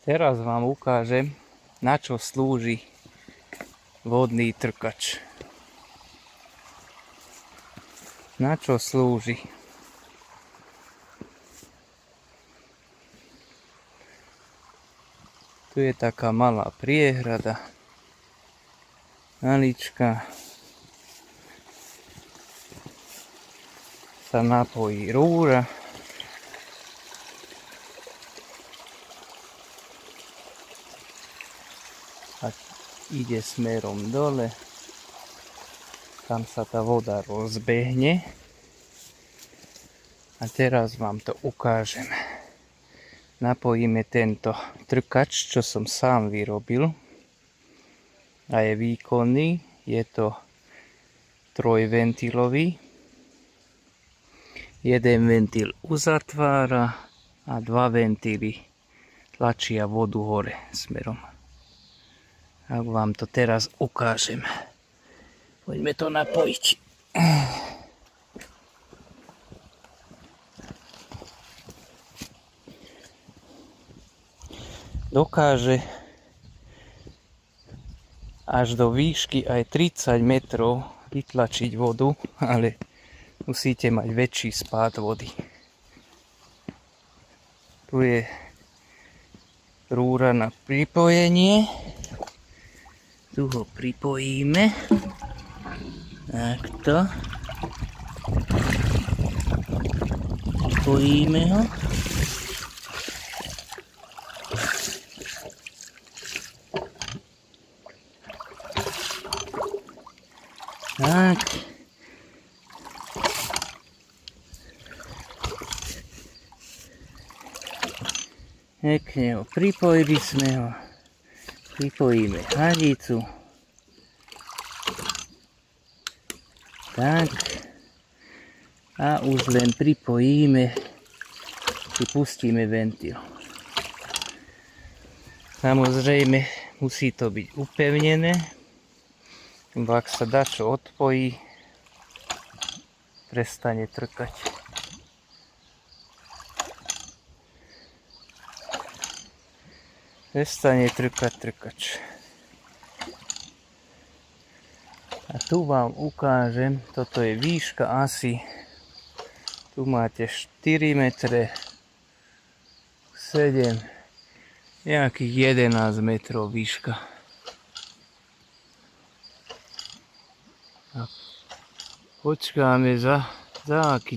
Teraz vám ukážem, na čo slúži vodný trkač. Na čo slúži? Tu je taká malá priehrada. Malička. Sa napojí rúra. A ide smerom dole. Tam sa tá voda rozbehne. A teraz vám to ukážem. Napojíme tento trkač, čo som sám vyrobil. A je výkonný. Je to trojventilový. Jeden ventil uzatvára a dva ventily tlačia vodu hore smerom. Tak vám to teraz ukážem. Poďme to napojiť. Dokáže až do výšky aj 30 metrov vytlačiť vodu, ale musíte mať väčší spád vody. Tu je rúra na pripojenie. Tu ho pripojíme. Takto. Pripojíme ho. Tak. Pekne ho pripojili sme ho. Pripojíme hadicu. Tak. A už len pripojíme, pripustíme ventil. Samozrejme, musí to byť upevnené. Lebo ak sa dačo odpojí, prestane trkať. Prestane trkať trkač. A tu vám ukážem, toto je výška asi, tu máte 4 metre, 7, nejakých 11 metrov výška. A počkáme za aký